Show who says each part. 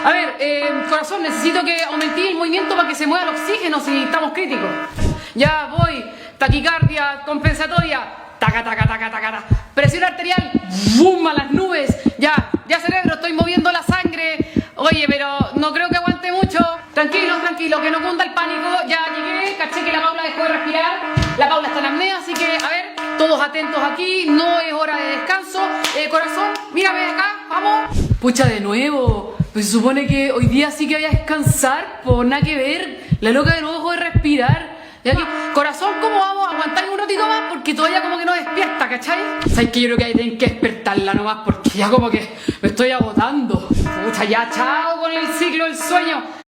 Speaker 1: A ver, corazón, necesito que aumenté el movimiento para que se mueva el oxígeno si estamos críticos. Ya voy, taquicardia compensatoria, taca, taca, taca, taca, taca. Presión arterial, ¡bum! A las nubes. Ya cerebro, estoy moviendo la sangre. Oye, pero no creo que aguante mucho. Tranquilo, tranquilo, que no cunda el pánico. Ya llegué, caché que la Paula dejó de respirar. La Paula está en apnea, así que, a ver, todos atentos aquí, no es hora de descanso. Corazón, mírame acá, vamos. Pucha, de nuevo. Pues se supone que hoy día sí que voy a descansar, por nada que ver. La loca de nuevo dejó de respirar. Ya que, corazón, ¿cómo vamos? ¿Aguantar un ratito más? Porque todavía como que no despierta, ¿cachai? ¿Sabes que yo creo que ahí tienen que despertarla nomás? Porque ya como que me estoy agotando. Pucha, ya, chao con el ciclo del sueño.